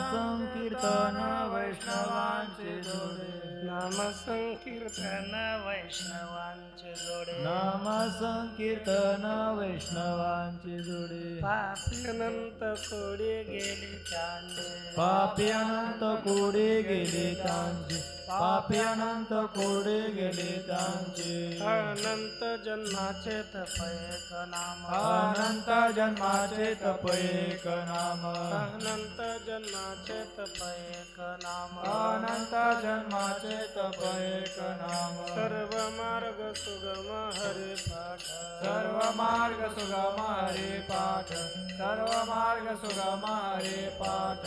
संकीर्तन वैष्णवांचे जोडे नाम संकीर्तन वैष्णवांचे जोडे नाम संकीर्तन वैष्णवांचे जोडे पापी अनंत कोडी गेले त्यांचे पापी अनंत कोडे गेले त्यांचे पापी अनंत कोडे गेले त्यांचे अनंत जन्माचे तप एक नाम अनंत जन्माचे तप एक नाम अनंत जन्माचे तप एक नाम अनंत जन्माचे तप एक नाम सर्व मार्ग सुगम हरे पाठ सर्व मार्ग सुगम हरे पाठ सर्व मार्ग सुगम हरे पाठ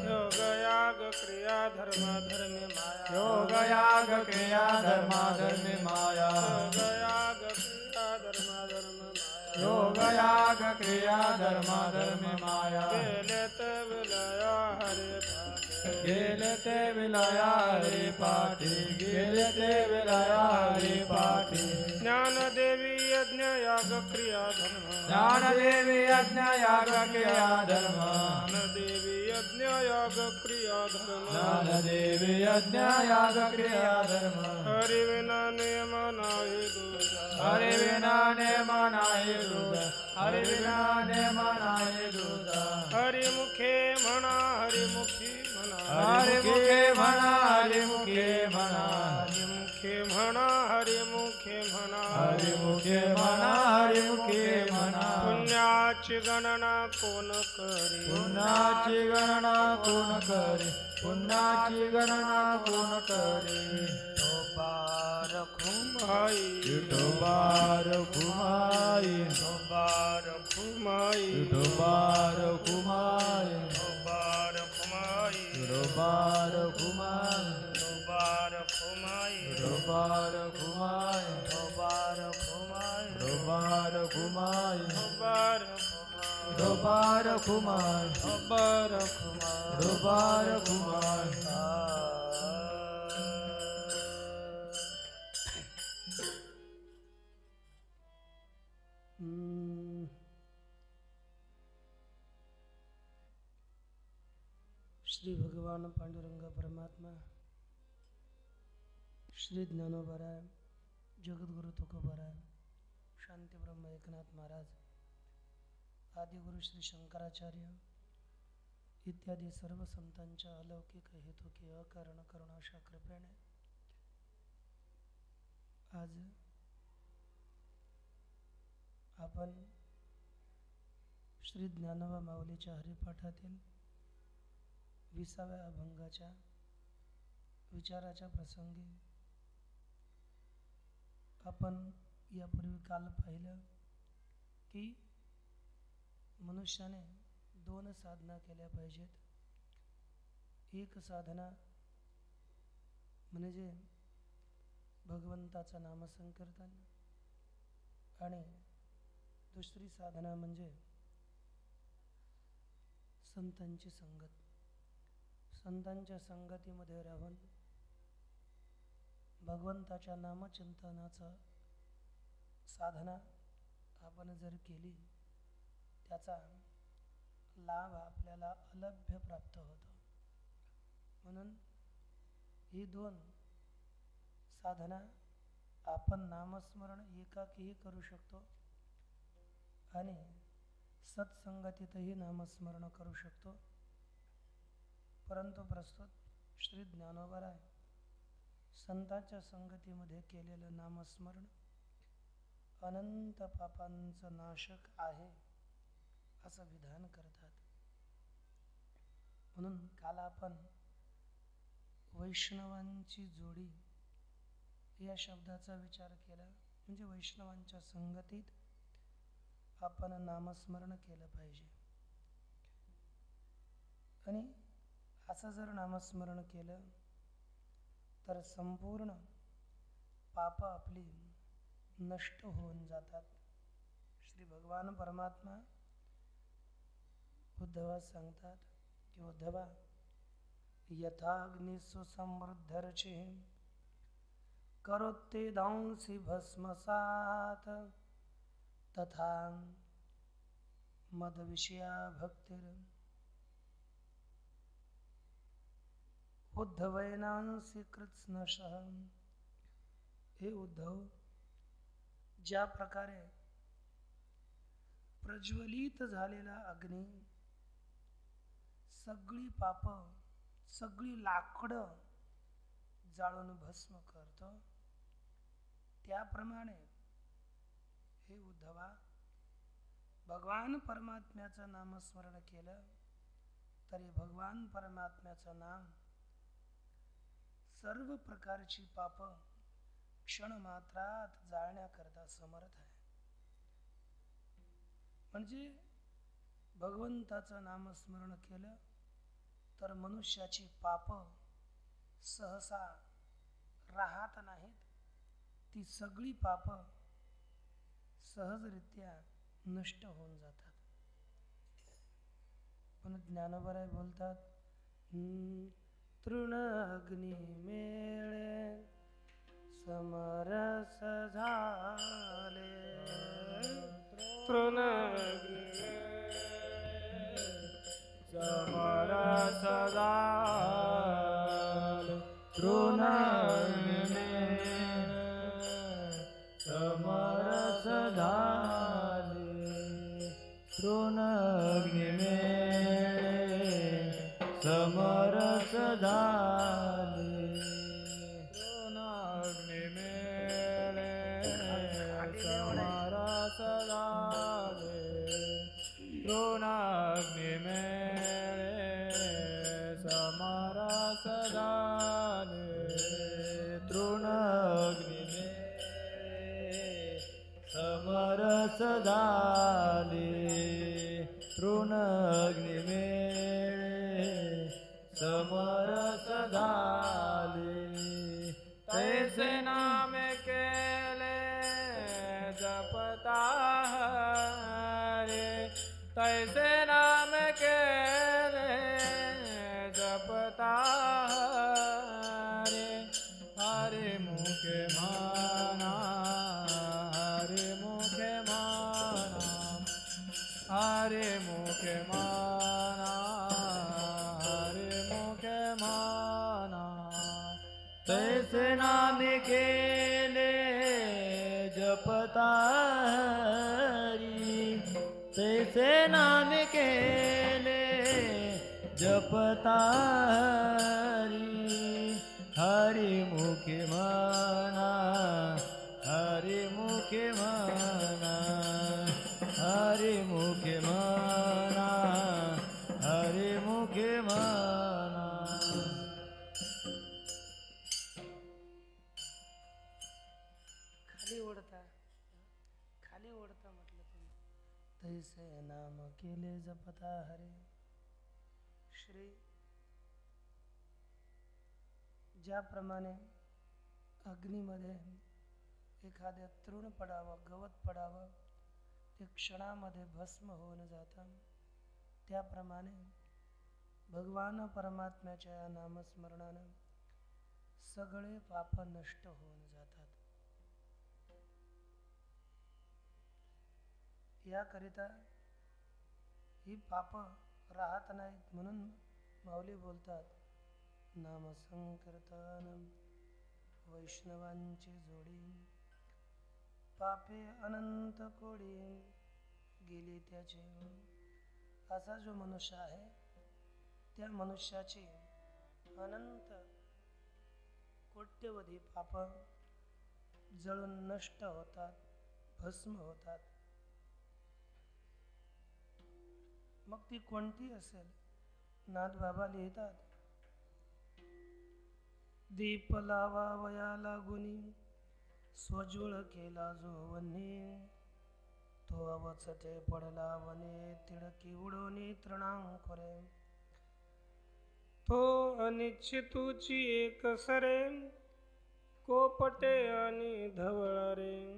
योग याग क्रिया धर्म धर्मी माया योग याग क्रिया धर्म धर्मी माया योग याग क्रिया धर्म धर्म माया योग याग क्रिया धर्म धर्मी माया गेले ते विलया हरे पाठ गेले ते विलया हरे पाठी ज्ञानदेवी यज्ञ याग क्रिया धर्म ज्ञानदेवी यज्ञ याग क्रिया धर्म ज्ञानदेवी यज्ञ याग क्रिया धर्म ज्ञानदेवी यज्ञ याग क्रिया धर्म हरि विना नियम नाही दूर हरि विना नेम नाही दूध हरि विना नेम नाही दूध हरि मुखे म्हणा हरि मुखी म्हणा हरि मुखे म्हणा हरि मुखे म्हणा हरि मुखे म्हणा हरि मुखे म्हणा हरि मुखे म्हणा हरि मुखे म्हणा पुण्याची गणना कोण करी पुण्याची गणना कोण करे पुण्याची गणना कोण करे बार खुमाई विठोबार कुमाई बार खुमाई विठोबार कुमाई बार खुमाई विठोबार कुमाई बार खुमाई विठोबार कुमाई बार खुमाई विठोबार कुमाई बार विठोबार कुमाई बार खुमाई विठोबार कुमाई श्री भगवान पांडुरंग परमात्मा श्री ज्ञानोबराय जगद्गुरु तुकोबराय शांती ब्रह्म एकनाथ महाराज आदिगुरु श्री शंकराचार्य इत्यादी सर्व संतांच्या अलौकिक हेतुकी अकारण करुणाशा कृपेने आज आपण श्री ज्ञानोबा माऊलीच्या हरिपाठातील 20व्या अभंगाच्या विचाराच्या प्रसंगी आपण यापूर्वी काल पाहिलं की मनुष्याने 2 साधना केल्या पाहिजेत. एक साधना म्हणजे भगवंताचं नामसंकीर्तन आणि दुसरी साधना म्हणजे संतांची संगत. संतांच्या संगतीमध्ये राहून भगवंताच्या नामचिंतनाचा साधना आपण जर केली त्याचा लाभ आपल्याला अलभ्य प्राप्त होतो. म्हणून ही 2 साधना आपण नामस्मरण एकाकीही करू शकतो आणि सत्संगतीतही नामस्मरण करू शकतो. परंतु प्रस्तुत श्री ज्ञानोबराय संतांच्या संगतीमध्ये केलेलं नामस्मरण अनंत पापांचं नाशक आहे असं विधान करतात. म्हणून काल आपण वैष्णवांची जोडी या शब्दाचा विचार केला. म्हणजे वैष्णवांच्या संगतीत आपण नामस्मरण केलं पाहिजे आणि असं जर नामस्मरण केलं तर संपूर्ण पाप आपली नष्ट होऊन जातात. श्री भगवान परमात्मा उद्धवास सांगतात की उद्धवा यथाग्निषु समृद्धर्षि करोते दांसी भस्मसात तथा मद विषया भक्तिर उद्धवैनांसी कृत्स्नशः. हे उद्धव, ज्या प्रकारे प्रज्वलित झालेला अग्नी सगळी पाप, सगळी लाकडं जाळून भस्म करतो, त्याप्रमाणे हे उद्धवा, भगवान परमात्म्याचं नामस्मरण केलं तरी भगवान परमात्म्याचं नाम सर्व प्रकारची पाप क्षणमात्रात जाळण्याकरता समर्थ आहे. म्हणजे भगवंताचं नामस्मरण केलं तर मनुष्याची पाप सहसा राहत नाहीत. ती सगळी पाप सहजरित्या नष्ट होऊन जातात. पण ज्ञानोबराय बोलतात, तृण अग्नी मेळे समरस झाले. तृण अग्नी समरस झाले. तृण अग्नी समरस झाले. तृण अग्नी समरस झाले. तृण अग्नी समरस झाले. तृण अग्नी समरस झाले. तृण अग्नी समरस झाले. तृण अग्नी समरस झाले. तैसे नाम केले जपता हरे. तैसे नाम केले जपता हरे. हरे मुखे माना, हरे मुखे माना, हरे मुखे माना, हरे मुखे माना. तैसे नाम केले जपता हरी. तैसे नाम केले जपता हरी. हरि मुखे माना, हरि मुखे माना, हरि मुखे माना, हरि मुखे माना. खाली ओढता म्हटलं तुम्ही. तैसे नाम केले जपता हरे. श्री ज्याप्रमाणे अग्नीमध्ये एखाद्या तृण पडावं, गवत पडावं, ते क्षणामध्ये भस्म होऊन जातं, त्याप्रमाणे भगवान परमात्म्याच्या नामस्मरणानं सगळे पाप नष्ट होऊन जातात. याकरिता ही पाप राहत नाहीत म्हणून माऊली बोलतात, नाम संकीर्तन वैष्णवांची जोडी. पापे अनंत कोडी गेली त्याचे. असा जो मनुष्य आहे त्या मनुष्याची अनंत कोट्यवधी पाप जळून नष्ट होतात, भस्म होतात. मग ती कोणती असेल. नाथबाबा लिहितात, दीप लावावया लागुनी स्वज्वळ केला जो वन्ही. तो अवचटे पडला वने तिडकी उडवणी तृणांकुरे. तो अनिश्चितूची एक सरे कोपटे आणि धवळ रे.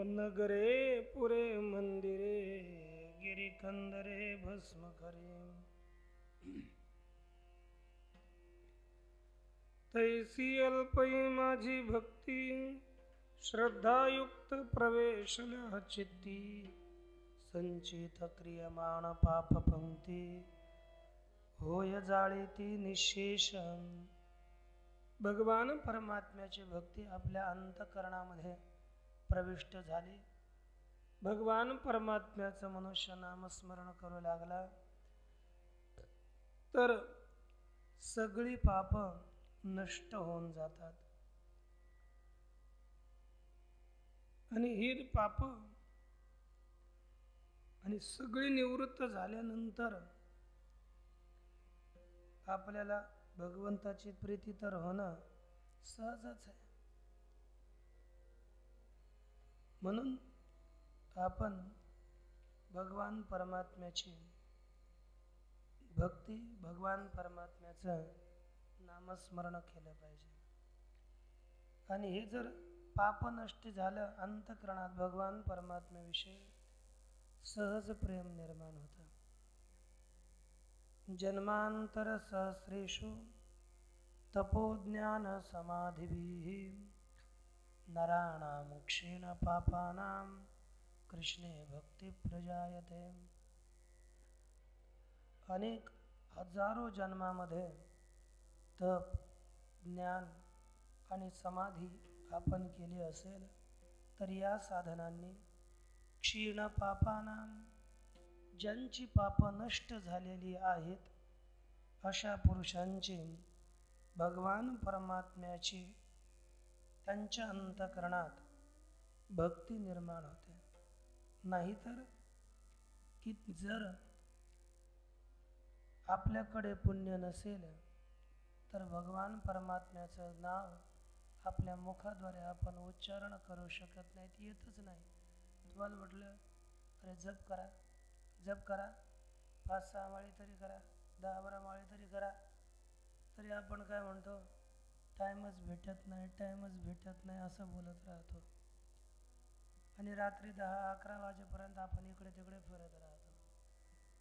नगरे पुरे मंदिरे गिरिकंदरे भस्म करे. तैसी अल्पई माझी भक्ती श्रद्धायुक्त प्रवेशल्या चित्ती. संचित क्रियमाण पाप पंक्ती होय जाळीती निशेष. भगवान परमात्म्याची भक्ती आपल्या अंतःकरणामध्ये प्रविष्ट झाली. भगवान परमात्म्याचं मनुष्य नामस्मरण करू लागला तर सगळी पाप नष्ट होऊन जातात. आणि ही पाप आणि सगळी निवृत्त झाल्यानंतर आपल्याला भगवंताची प्रीती तर होणं सहजच आहे. म्हणून आपण भगवान परमात्म्याची भक्ती, भगवान परमात्म्याचं नामस्मरण केलं पाहिजे. आणि हे जर पाप नष्ट झालं, अंतःकरणात भगवान परमात्म्याविषयी सहज प्रेम निर्माण होतं. जन्मांतर सहस्रेषु तपोज्ञान समाधिभिः नराणां क्षीण पापानां कृष्णे भक्ती प्रजायते. अनेक हजारो जन्मामध्ये तप, ज्ञान आणि समाधी आपण केली असेल तर या साधनांनी क्षीण पापानां, ज्यांची पाप नष्ट झालेली आहेत अशा पुरुषांची भगवान परमात्म्याची त्यांच्या अंतःकरणात भक्ती निर्माण होते. नाहीतर की जर आपल्याकडे पुण्य नसेल तर भगवान परमात्म्याचं नाव आपल्या मुखाद्वारे आपण उच्चारण करू शकत नाहीत, येतच नाही. तुम्हाला म्हटलं अरे जप करा, जप करा, 5-6 माळी तरी करा, 10-12 माळी तरी करा, तरी आपण काय म्हणतो, टाईमच भेटत नाही, टाईमच भेटत नाही असं बोलत राहतो. आणि रात्री 10-11 वाजेपर्यंत आपण इकडे तिकडे फिरत राहतो.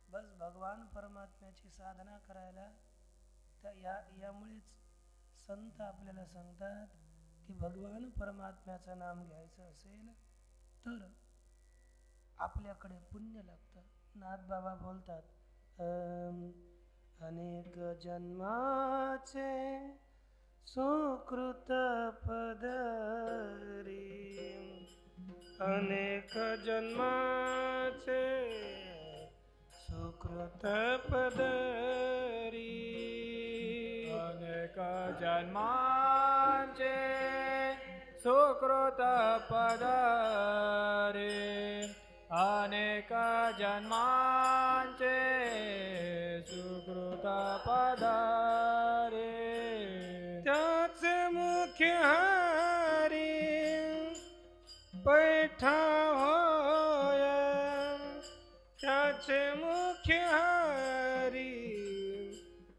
बस भगवान परमात्म्याची साधना करायला यामुळेच संत आपल्याला सांगतात की भगवान परमात्म्याचं नाम घ्यायचं असेल तर आपल्याकडे पुण्य लागतं. नाथबाबा बोलतात, अनेक जन्माचे सुकृत पदरी, अनेक जन्माचे सुकृत पदरी, अनेक जन्मांचे सुकृत पदरी, अनेक जन्मांचे सुकृत पदरी. त्याच मुख्य हरी पैठा होय, त्याचे मुख्य हरी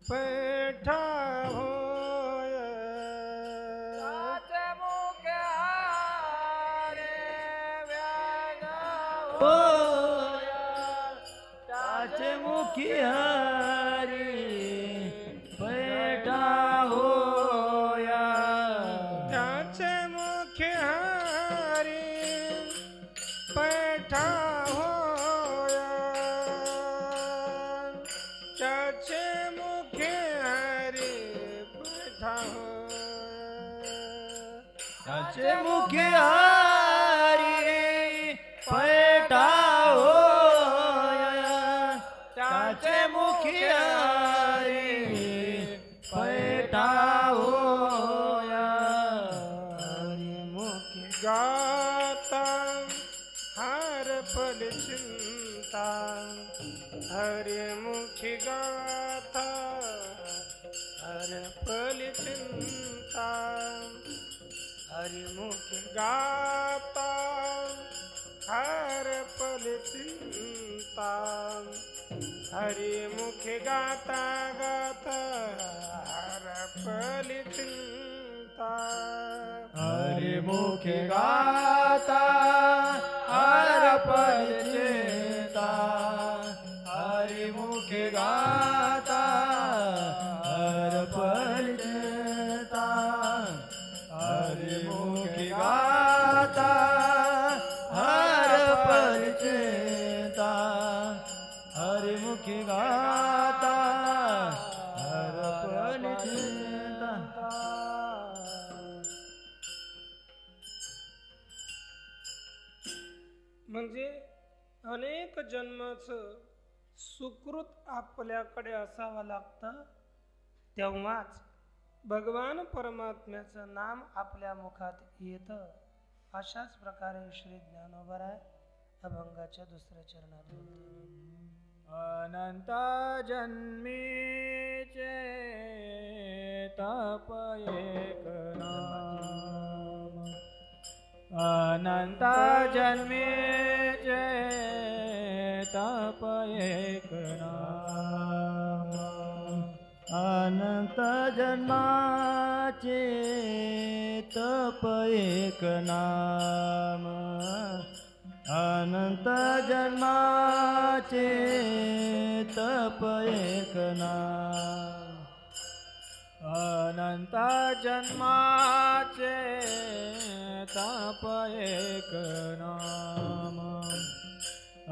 पैठा होय, त्याचे मुख्य हरी व्याज होय, त्याचे मुख्य हरी पैठा होया, त्याचे मुख्य हरी पैठा होय, त्याचे मुख्य हरी पैठा होय, त्याचे मुख्य हरी पैठा होया, त्याचे मुख्य हरी पैठा होया. हरिमुखी गाता हर पल चिंता, हरि मुखी गाथा हर पल चिंता, हरिमुखी गाता हर पल चिंता, हरि मुखी गाता गाता हर पल चिंता, हरि मुखे गाता हर पल चिंता, हरि मुखे गाता हर पल चिंता, हरि मुखे गाता हर पल चिंता, हरि मुखे गाता म्हणजे अनेक जन्माचं सुकृत आपल्याकडे असावं लागतं, तेव्हाच भगवान परमात्म्याचं नाम आपल्या मुखात येतं. अशाच प्रकारे श्री ज्ञानोबराय अभंगाच्या दुसऱ्या चरणात बोलतात. अनंत जन्मीचे तप एक नाम, अनंत जन्मीचे तप एक नाम, अनंत जन्माचे तप एक नाम, अनंत जन्माचे तप एक नाम, अनंत जन्माचे तप एक नाम,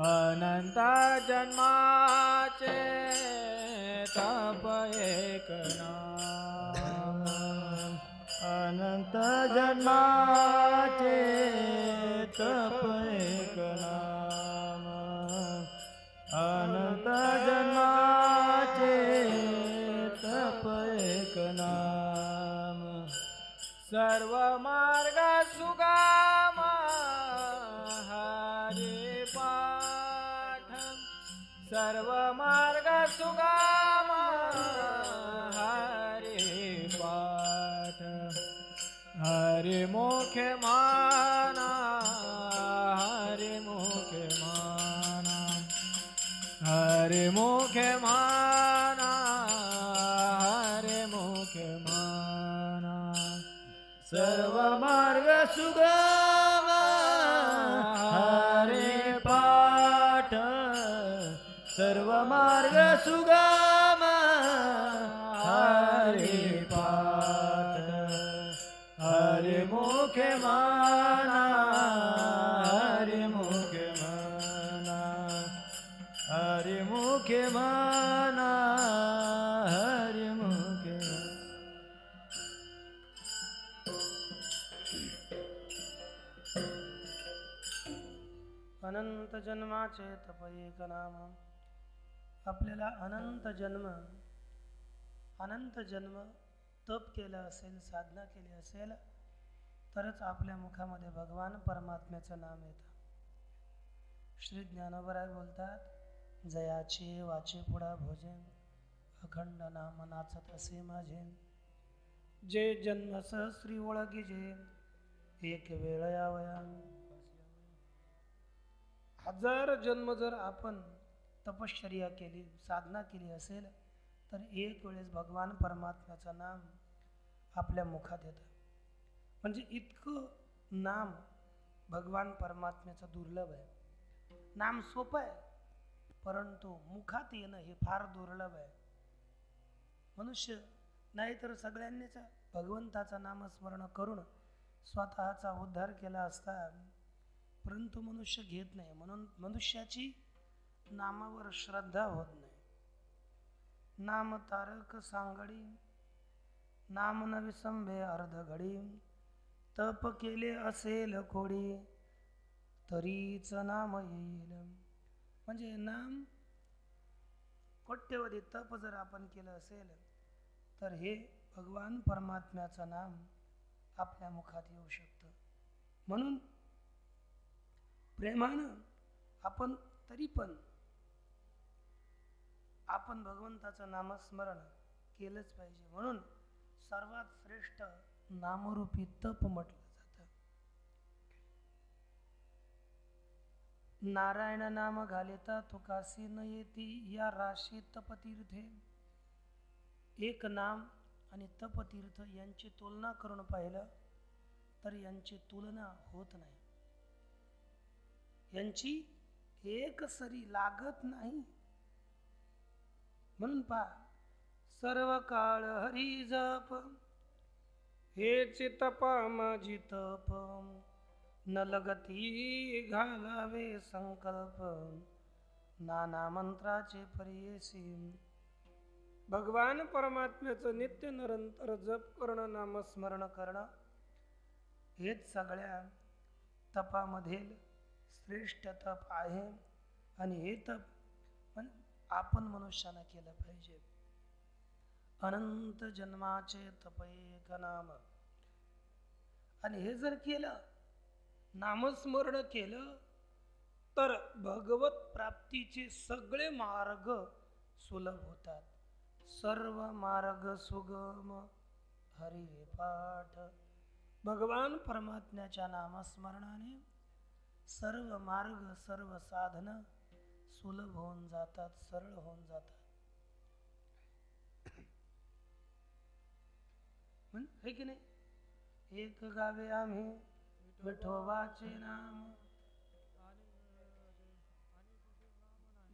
अनंत जन्माचे तप एक नाम, अनंत जन्माचे तप एक नाम, अनंत जन्माचे तप एक नाम, सर्व मार्ग सुगम हरि पाठ, सर्व मार्ग सुगम हरि पाठ, हरि मुखे माना, हरि मुखे माना, हरि मुखे माना, हरि मुखे माना, सर्व मार्ग सुगम हरि पाठ, सर्व मार्ग सुगम हरि पाठ, हरि मुखे माना, हरि मुखे माना, हरि मुखे माना, हरि मुखे माना. अनंत जन्माचे तप एक नाम. आपल्याला अनंत जन्म तप केलं असेल, साधना केली असेल, तरच आपल्या मुखामध्ये भगवान परमात्म्याचं नाम येतं. श्री ज्ञानोबराय बोलतात, जयाचे वाचे पुढा भोजन, अखंड नाम नाचत असे माझे, जे जन्मस श्री ओळखीजे, एक वेळ यावया. हजार जन्म जर आपण तपश्चर्या केली, साधना केली असेल, तर एक वेळेस भगवान परमात्म्याचं नाम आपल्या मुखात येतं. म्हणजे इतकं नाम भगवान परमात्म्याचं दुर्लभ आहे. नाम सोपं आहे, परंतु मुखात येणं हे फार दुर्लभ आहे. मनुष्य नाहीतर सगळ्यांनीच भगवंताचं नामस्मरण करून स्वतःचा उद्धार केला असता, परंतु मनुष्य घेत नाही. म्हणून मनुष्याची नामावर श्रद्धा होत नाही. नाम तारक सांगडी, नाम न विसंबे अर्ध घडी, तप केले असेल कोडी, तरीच नाम येईल. म्हणजे नाम कोट्यवधी तप जर आपण केलं असेल, तर हे भगवान परमात्म्याचं नाम आपल्या मुखात येऊ शकतं. म्हणून प्रेमानं आपण तरी पण आपण भगवंताचं नामस्मरण केलंच पाहिजे. म्हणून सर्वात श्रेष्ठ नामरूपी तप म्हटलं जातं. नारायण नाम घालिता तुकासी न येती, या राशी तपतीर्थे. एक नाम आणि तपतीर्थ यांची तुलना करून पाहिलं तर यांची तुलना होत नाही. यांची एक सरी लागत नाही. म्हणून पहा, सर्व काळ हरी जप, हेच तपा माझी तप, न लगती घालावे संकल्प, नाना मंत्राचे परियेसी. भगवान परमात्म्याचं नित्य निरंतर जप करणं, नामस्मरण करणं, हेच सगळ्या तपामधील श्रेष्ठ तप आहे आणि हे तप आपण मनुष्यानं केलं पाहिजे. अनंत जन्माचे तप एक नाम. आणि हे जर केलं, नामस्मरण केलं, तर भगवत प्राप्तीचे सगळे मार्ग सुलभ होतात. सर्व मार्ग सुगम हरी पाठ. भगवान परमात्म्याच्या नामस्मरणाने सर्व मार्ग, सर्व साधन सुलभ होऊन जातात, सरळ होऊन जातात. है की नाही? एक गावे आम्ही विठोबाचे नाम.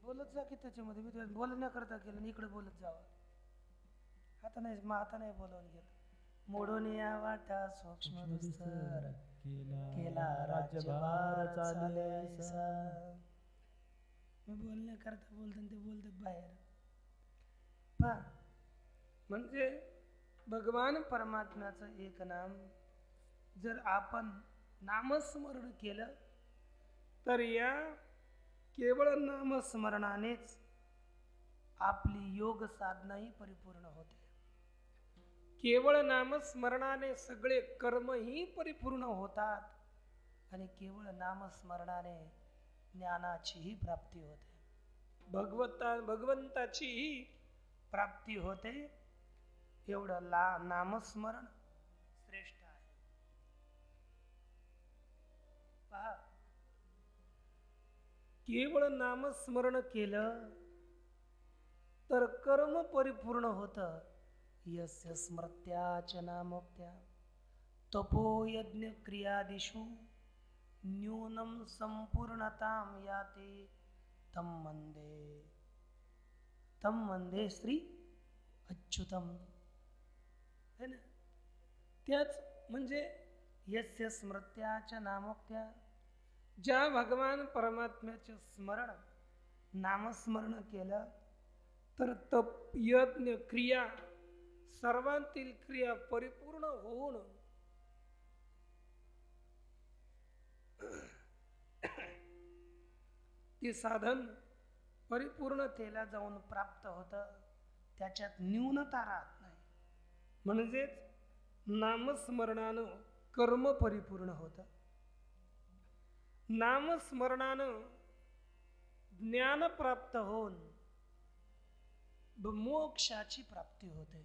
बोलत जा की त्याच्यामध्ये. मी बोलण्याकरता केलं आणि इकडे बोलत जावं. आता नाही बोलवून घेत. मोडून या वाटा सूक्ष्म दुस्तर केला राज्यभार चालायचा. मी बोलण्याकरता बोलतो ते बोलतात बाहेर. पहा, म्हणजे भगवान परमात्म्याचं एक नाम जर आपण नामस्मरण केलं, तर या केवळ नामस्मरणानेच आपली योग साधनाही परिपूर्ण होते. केवळ नामस्मरणाने सगळे कर्मही परिपूर्ण होतात आणि केवळ नामस्मरणाने ज्ञानाचीही प्राप्ती होते, भगवंताचीही प्राप्ती होते. एवढं नामस्मरण श्रेष्ठ आहे. पहा, केवळ नामस्मरण केलं तर कर्म परिपूर्ण होतं. यस्य स्मृत्याच नामोक्त्या तपो यज्ञ क्रियादिषु न्यूनं संपूर्णतां याति तम वंदे श्री अच्युतम. है ना? त्याच म्हणजे यस्य स्मृत्याच नामोक्त्या, ज्या भगवान परमात्म्याचे स्मरण, नामस्मरण केलं तर तप, यज्ञ, क्रिया सर्वांतील क्रिया परिपूर्ण होऊन ते साधन परिपूर्णतेला जाऊन प्राप्त होतं. त्याच्यात न्यूनता राहत नाही. म्हणजेच नामस्मरणानं कर्म परिपूर्ण होतं. नामस्मरणानं ज्ञान प्राप्त होऊन मोक्षाची प्राप्ती होते.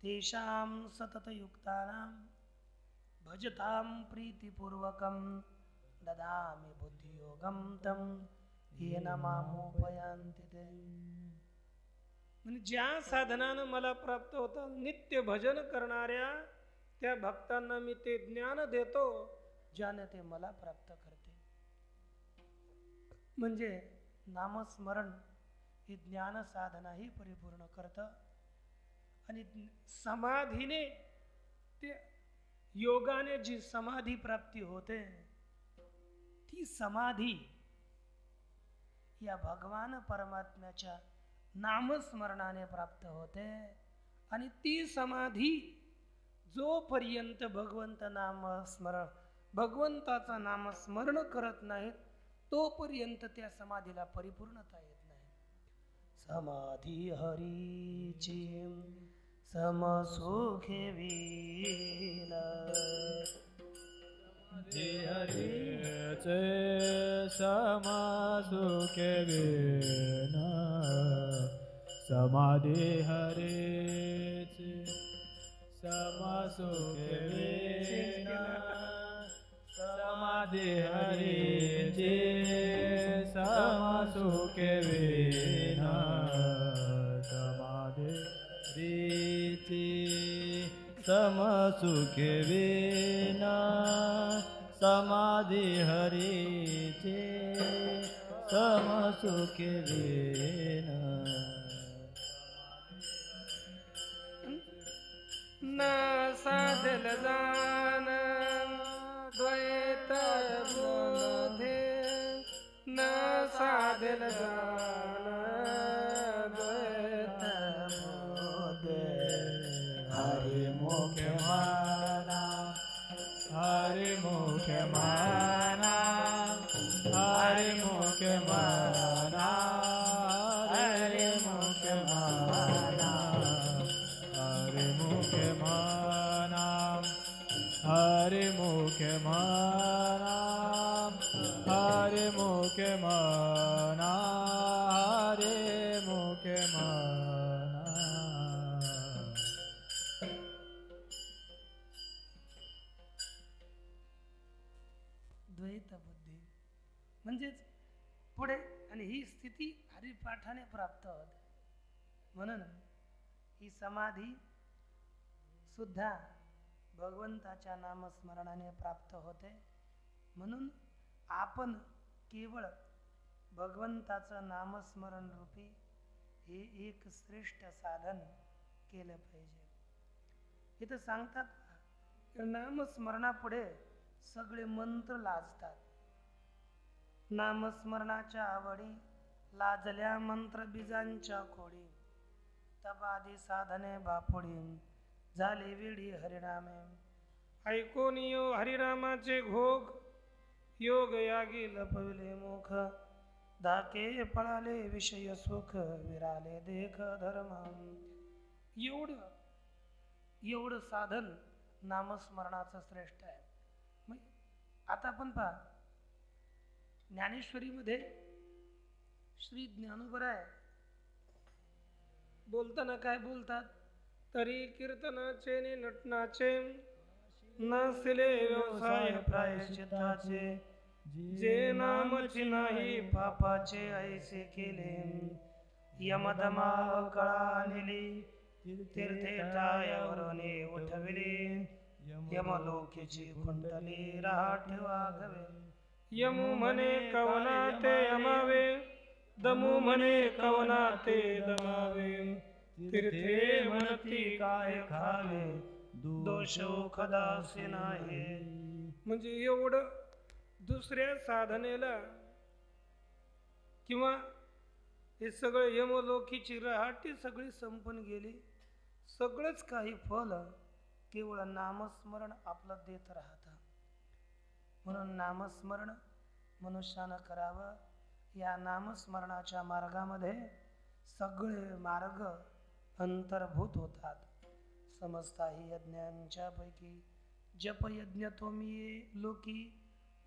तेषां सततयुक्तानां भजतां प्रीतिपूर्वकं ददामि बुद्धियोगं तं येन मामुपयान्ति ते. म्हणजे ज्या साधनानं मला प्राप्त होतं, नित्य भजन करणाऱ्या त्या भक्तांना मी ते ज्ञान देतो ज्याने ते मला प्राप्त करते. म्हणजे नामस्मरण ही ज्ञान साधनाही परिपूर्ण करतं. आणि समाधीने, ते योगाने जी समाधी प्राप्ती होते, ती समाधी या भगवान परमात्म्याच्या नामस्मरणाने प्राप्त होते. आणि ती समाधी जोपर्यंत भगवंताचा नामस्मरण करत नाहीत, तोपर्यंत त्या समाधीला परिपूर्णता येत नाही. समाधी हरीची समसुखे वीण, हरीचे समसुखे वीण, समाधी हरीचे समसुखे वीण, समाधी हरीचे समसुखे वीण, समाधी हरीचे समसुखे वीण, समाधी हरीचे समसुखे वीण. न साधल जान द्वैत बोधे, न साधल जान द्वैत बोधे. हरि मुख्य माना, हरि मुख्य माना, म्हणजेच पुढे, आणि ही स्थिती हरिपाठाने प्राप्त होते. म्हणून ही समाधी सुद्धा भगवंताच्या नामस्मरणाने प्राप्त होते. म्हणून आपण केवळ भगवंताचं नामस्मरण रूपी हे एक श्रेष्ठ साधन केलं पाहिजे. इथं सांगतात नामस्मरणापुढे सगळे मंत्र लाजतात. नामस्मरणाच्या आवडी लाजल्या मंत्र बीजांच्या खोडी, तपादी साधने बापुडी झाले वेडी हरिनामे. ऐकून यो हरिनामाचे घोग योग यागी लपविले मुख, धाके पळाले विषय सुख विराले देख धर्म. एवढं साधन नामस्मरणाचं श्रेष्ठ आहे. मग आता आपण पहा, ज्ञानेश्वरीमध्ये श्री ज्ञानोबराय बोलताना काय बोलतात? तरी कीर्तनाचे नि नटनाचे नसले व्यवसाय प्रायश्चित्ताचे, जे नामची नाही पापाचे ऐसे केले. यमदमा कळा नेली तीर्थे टायावरून उठविली, यमलोकीची कुंडली राठ वागवे. यमू म्हणे कवना ते यमावे, दमू म्हणे कवना ते दमावे. तीर्थे म्हणती काय खावे, दोष खदासे नाही. म्हणजे एवढं दुसऱ्या साधनेला किंवा हे सगळं यमलोकीची रहाटी सगळी संपून गेली. सगळंच काही फल केवळ नामस्मरण आपलं देत राहतं. म्हणून नामस्मरण मनुष्यानं करावं. या नामस्मरणाच्या मार्गामध्ये सगळे मार्ग अंतर्भूत होतात. समस्ताही यज्ञांच्या पैकी जपयज्ञ तो मी लोकी,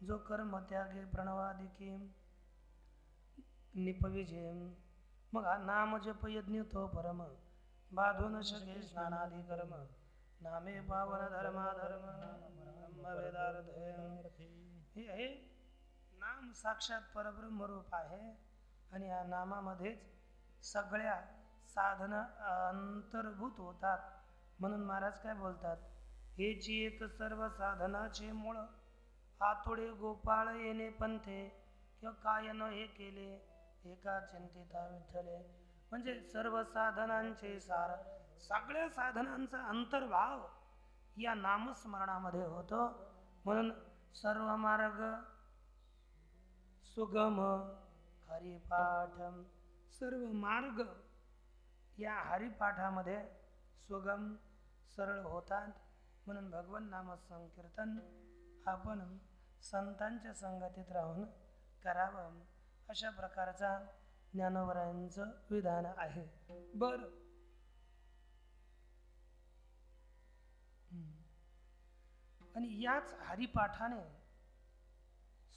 जो कर्म त्यागे प्रणवादिकी निपविजे. मग हा नाम जप यज्ञ तो परम, बाधू न शके स्नानादी कर्म. नामे पावन धर्माधर्म वेदार्थ. हे नाम साक्षात परब्रह्म रूप आहे आणि या नामामध्येच सगळ्या साधना अंतर्भूत होतात. म्हणून महाराज काय बोलतात? हेची एक सर्व साधनाचे मूळ, हातोडे गोपाळ येणे पंथे, किंवा काय न हे केले एका चिंतिता विठ्ठले. म्हणजे सर्व साधनांचे सार, सगळ्या साधनांचा अंतर्भाव या नामस्मरणामध्ये होतो. म्हणून सर्व मार्ग सुगम हरिपाठ, सर्व मार्ग या हरिपाठामध्ये सुगम सरळ होतात. म्हणून भगवान नाम संकीर्तन आपण संतांच्या संगतीत राहून करावं, अशा प्रकारचा ज्ञानोबरायांचं विधान आहे. बर, आणि याच हरिपाठाने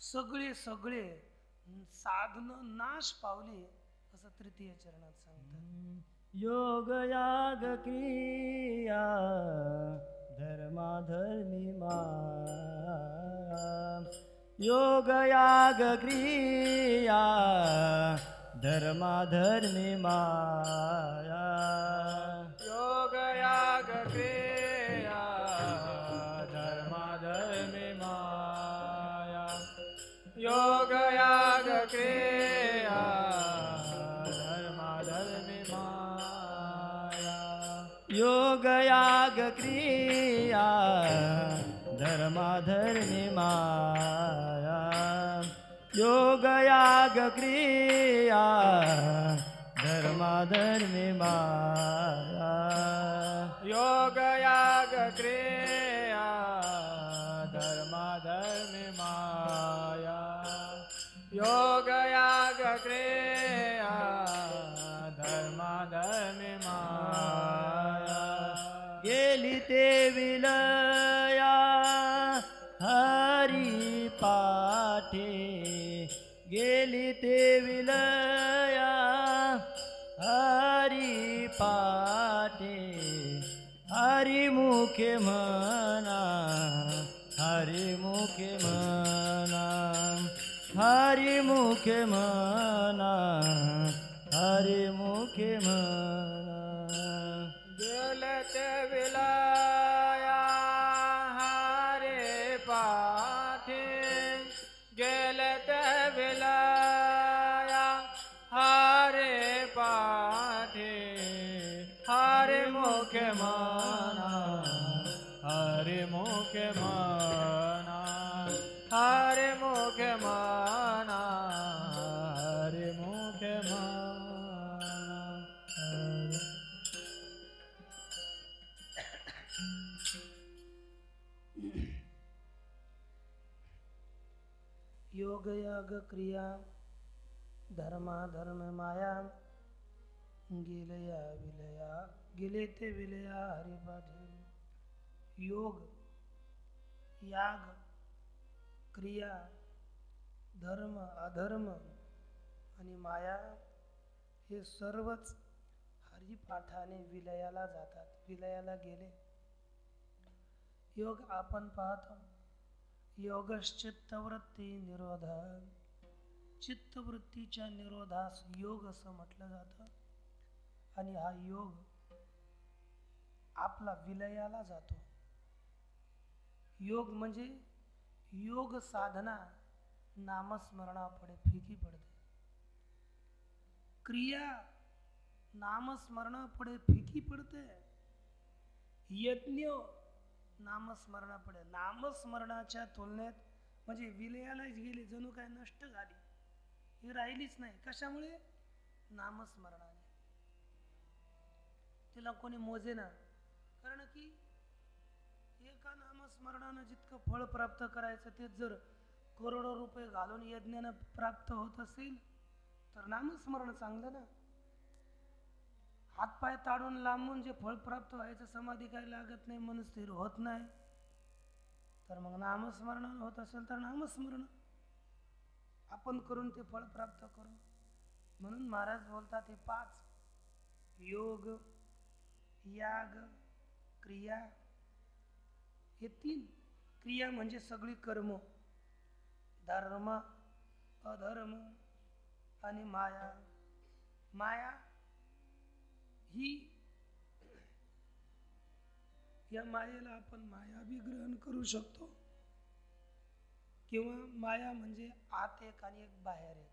सगळे साधन नाश पावले, असं तृतीय चरणात सांगतात. योग याग क्रिया धर्माधर्मी माया, योग याग क्रिया धर्माधर्मी माया. योग याग क्रिया धर्माधर्मी माया. योग याग क्रिया धर्माधर्मी माया. योग याग क्रिया धर्माधर्मी माया. योग याग क्रिया धर्माधर्मी माया. योग याग क्रिया धर्माधर्मी माया. योग याग क्रिया धर्माधर्मी माया. गेली ते विलया हरी पाठे, गेली ते विलया हरी पाठे. हरी मुखे म्हणा, हरी मुखे म्हणा, हरी मुखे म्हणा, हरी मुखे म्हणा. गेलत विलाया हारे पाठी, गेलत विलाया हारे पाठी, हरी मुखे म्हणा, हरी मुखे म्हणा, हारे मुखे माना. हरी मुखे म्हणा. योग याग क्रिया धर्माधर्म माया, गेलया विलया गेले ते विलया हरिपाठी. योग याग क्रिया धर्म अधर्म आणि माया हे सर्वच हरिपाठाने विलयाला जातात, विलयाला गेले. योग आपण पाहतो, योगश्चित्तवृत्ती निरोध, चित्तवृत्तीच्या निरोधास योग असं म्हटलं जातं. आणि हा योग आपला विलयाला जातो. योग म्हणजे योग साधना नामस्मरणापुढे फिकी पडते. क्रिया नामस्मरणापुढे फिकी पडते. यज्ञ नामस्मरणापुढे, नामस्मरणाच्या तुलनेत म्हणजे विलयालाच गेली, जणू काय नष्ट झाली, ही राहिलीच नाही. कशामुळे? नामस्मरणाने. तिला कोणी मोजेना, कारण की एका नामस्मरणानं जितकं फळ प्राप्त करायचं ते जर करोडो रुपये घालून यज्ञानं प्राप्त होत असेल तर नामस्मरण चांगलं ना. हातपाय ताडून लांबून जे फळ प्राप्त व्हायचं, समाधी काही लागत नाही, मन स्थिर होत नाही, तर मग नामस्मरण होत असेल तर नामस्मरण आपण करून ते फळ प्राप्त करू. म्हणून महाराज बोलतात हे 5 योग याग क्रिया, हे 3. क्रिया म्हणजे सगळी कर्म, धर्म अधर्म आणि माया. माया ही, या मायेला आपण माया बी ग्रहण करू शकतो, किंवा माया म्हणजे आत एक आणि एक बाहेर एक,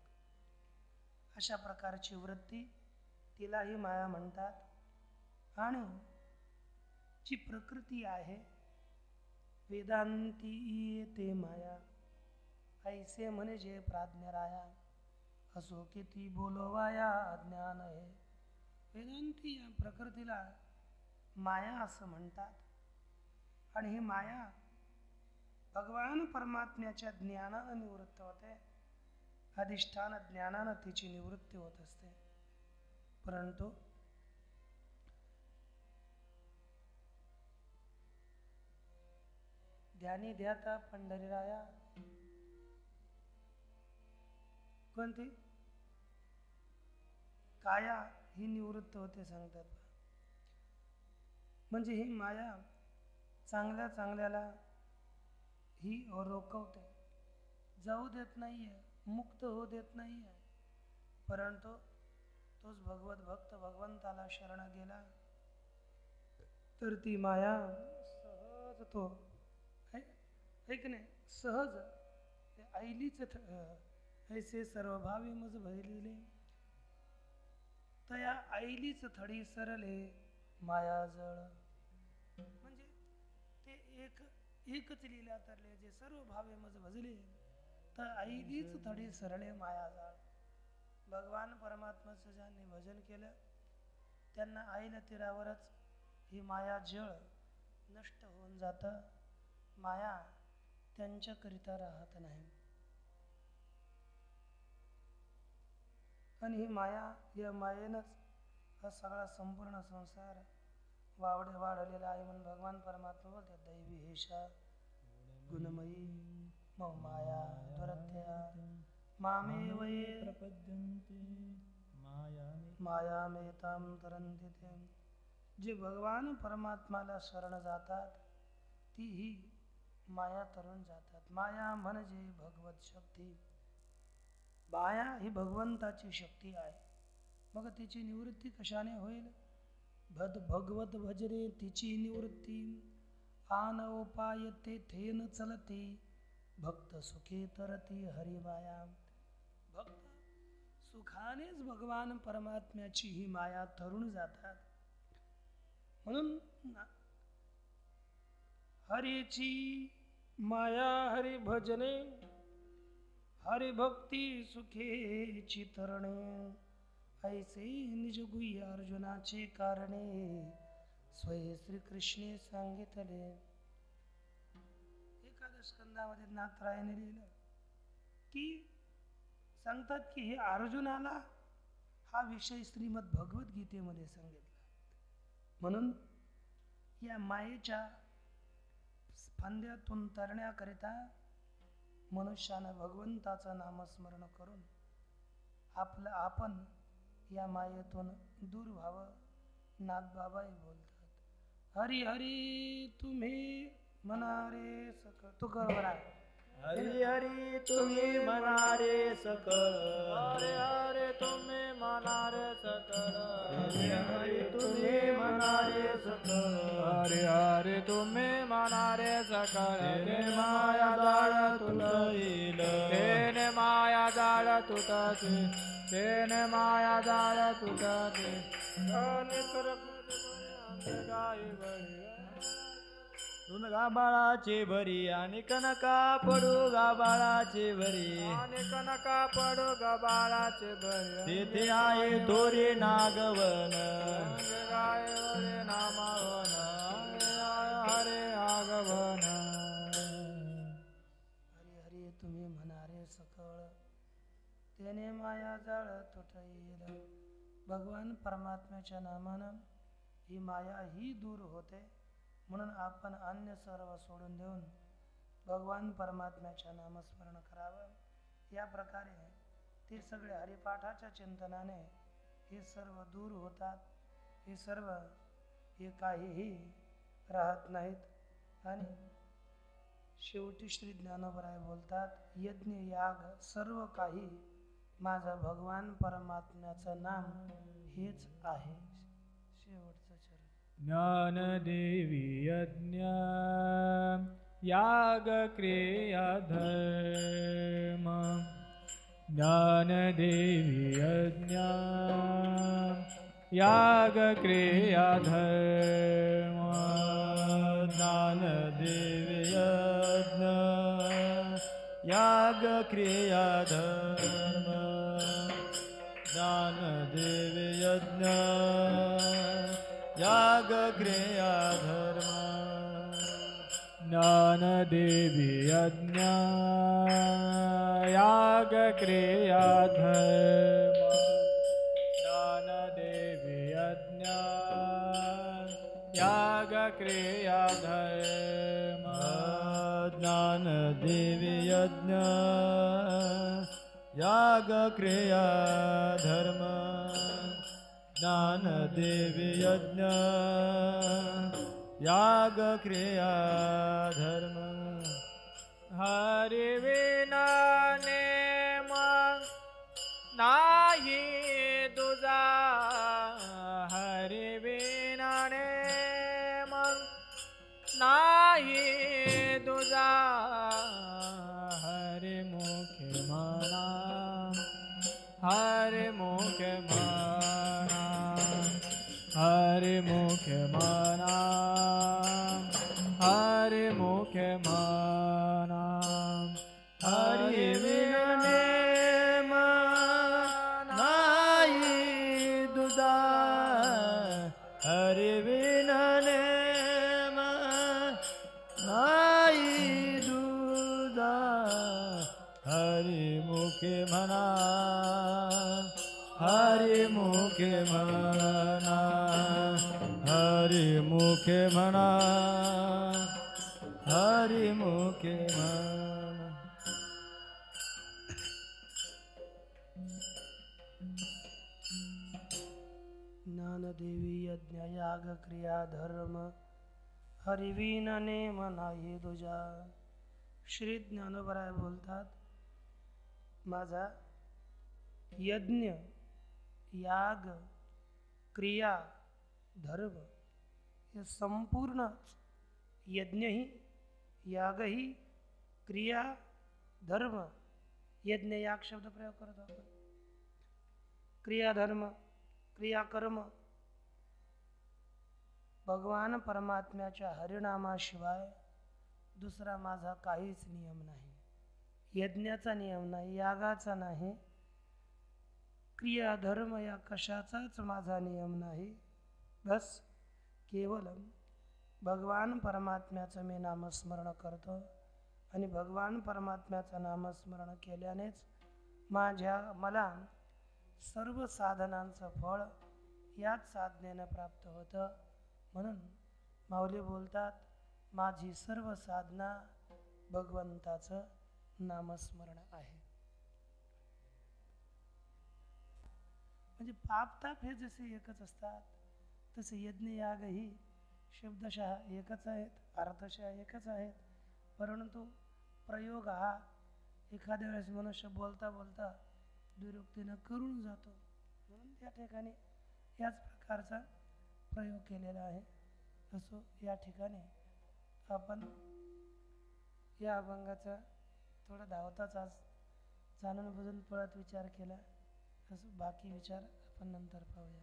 अशा प्रकारची वृत्ती, तिलाही माया म्हणतात. आणि जी प्रकृती आहे वेदांती येते माया, ऐसे म्हणजे प्राज्ञराया, असो किती बोलोवाया अज्ञान आहे. वेदांती या प्रकृतीला माया असं म्हणतात. आणि ही माया भगवान परमात्म्याच्या ज्ञानानं निवृत्त होते, अधिष्ठान ज्ञानानं तिची निवृत्ती होत असते. परंतु ध्यानी ध्याता पंढरीराया, कोणती काया ही निवृत्त होते सांगतात. म्हणजे ही माया चांगल्या चांगल्याला ही रोखवते, जाऊ देत नाहीये, मुक्त होऊ देत नाहीये. परंतु तोच भगवत भक्त भगवंताला शरण गेला तर ती माया सहज तो ऐक नाही सहज ते ऐलीच ऐसे सर्वभावी मज भैलिले, तया ऐलीच थडी सरले माया जळ. म्हणजे ते एकच लीला तरले, जे सर्व भावे मज भजले तर ऐलीच थडी सरळे माया जाळ. भगवान परमात्म्याचं ज्यांनी भजन केलं त्यांना आईला तीरावरच ही माया जळ नष्ट होऊन जातं. माया त्यांच्याकरिता राहत नाही. आणि ही माया, या मायेनंच हा सगळा संपूर्ण संसार वाढलेला आहे. म्हणून भगवान परमात्मा बोलतात दैवी हेषा गुणमयी मम माया दुरत्या मामे वये प्रपद्यन्ते मायामेतां तरन्ति ते. जे भगवान परमात्म्याला शरण जातात तीही माया तरून जातात. माया म्हणजे भगवत शक्ती. माया ही भगवंताची शक्ती आहे. मग तिची निवृत्ती कशाने होईल? भगवत भजने तिची निवृत्ती. आन उपाय तेथेन चलते, भक्त सुखे तरती हरिमाया. भक्त सुखानेच भगवान परमात्म्याची ही माया तरुण जातात. म्हणून हरीची माया हरी भजने, हरिभक्ती सुखेची तरणे. ऐसे निज गुह्य अर्जुनाचे कारणे, स्वय श्रीकृष्णे सांगितले. एकादश स्कंदामध्ये नाथरायाने लिहिलं की सांगतात की हे अर्जुनाला हा विषय श्रीमद भगवद्गीतेमध्ये सांगितला. म्हणून या मायेच्या फांद्यातून तरण्याकरिता मनुष्यानं भगवंताचं नामस्मरण करून आपण या मायेतून दूर व्हावं. नाथबाबाही बोलतात, हरी हरी तुम्ही म्हणारे सकळ. तू बरोबर आहे. हरी हरी तुम्ही म्हणारे सकळ, हरे हरे तुम्ही म्हणारे सकळ. हरी हरी तुम्ही म्हणारे सकळ. हरे हरे तुम्ही म्हणारे सकळ. तेने माया जाळ तुटईल, तेने माया जाळ तुटते, तेने माया जाळ तुटते. गाई बळी धुन गाबाळाचे भरी आणि कनका पडू गाबाळाचे भरी. आणि कनका पडू गबाळाचे भरी. तेथे आहे दोरे नागवन, गाय हरे नामावन, हरे आगवन. हरी हरी तुम्ही म्हणारे सकळ, त्याने माया जाळ तुटईल. भगवान परमात्म्याच्या नामानं ही माया ही दूर होते. म्हणून आपण अन्य सर्व सोडून देऊन भगवान परमात्म्याच्या नामस्मरण करावं. या प्रकारे ते सगळे हरिपाठाच्या चिंतनाने हे सर्व दूर होतात. हे सर्व हे काहीही राहत नाहीत. आणि शेवटी श्री ज्ञानोबराय बोलतात, यज्ञ याग सर्व काही माझा भगवान परमात्म्याचं नाम हेच आहे. शेवटचं चरण. ज्ञानदेवी यज्ञ याग क्रिया धर्म. ज्ञानदेवी यज्ञ याग क्रिया धर्म. ज्ञानदेवी यज्ञ याग क्रिया धर्म. ज्ञानदेवी यज्ञ याग क्रिया धर्म. ज्ञानदेवी यज्ञ याग क्रिया धर्म. ज्ञानदेवी यज्ञ याग क्रिया धर्म. ज्ञानदेवी यज्ञ याग क्रिया धर्म. ज्ञानदेवी यज्ञ याग क्रिया धर्म. हरि विना नेम नाही दुजा. हरि विना नेम नाही दुजा. हरि मुखे मना, हरि मुखे मना, हरि मुखे मना, हरि मुखे मना. हरि विना नेम नाही दुजा. हरि विना नेम नाही दुजा. हरि मुखे म्हणा, हरि मुखे म्हणा, हरि मुखे म्हणा, हरि मुखे म्हणा. ज्ञानदेवी यज्ञ याग क्रिया धर्म. हरिवीन नेम नाही दुजा. श्री ज्ञानोबराय बोलतात, माझा यज्ञ, याग, क्रिया, धर्म हे संपूर्णच यज्ञही, यागही, क्रिया, धर्म. यज्ञ याग शब्द प्रयोग करतो आपण. क्रिया धर्म, क्रिया कर्म भगवान परमात्म्याच्या हरिनामाशिवाय दुसरा माझा काहीच नियम नाही. यज्ञाचा नियम नाही, यागाचा नाही, क्रिया धर्म या कशाचाच माझा नियम नाही. बस केवळ भगवान परमात्म्याचं मी नामस्मरण करतो आणि भगवान परमात्म्याचं नामस्मरण केल्यानेच मला सर्व साधनांचं फळ याच साधनेनं प्राप्त होतं. म्हणून माऊली बोलतात, माझी सर्व साधना भगवंताचं नामस्मरण आहे. म्हणजे पापताप हे जसे एकच असतात तसे यज्ञ यागही शब्दशः एकच आहेत, अर्थशः एकच आहेत. परंतु प्रयोग हा एखाद्या वेळेस मनुष्य बोलता बोलता दुरुक्तीनं करून जातो. म्हणून त्या ठिकाणी याच प्रकारचा प्रयोग केलेला आहे. असो, या ठिकाणी आपण या अभंगाचा थोडा धावताच आज जाणून बुजून पळत विचार केला. असो, बाकी विचार आपण नंतर पाहूया.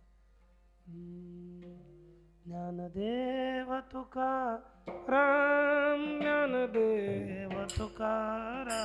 ज्ञानदेव तुकाराम, ज्ञानदेव तुकाराम.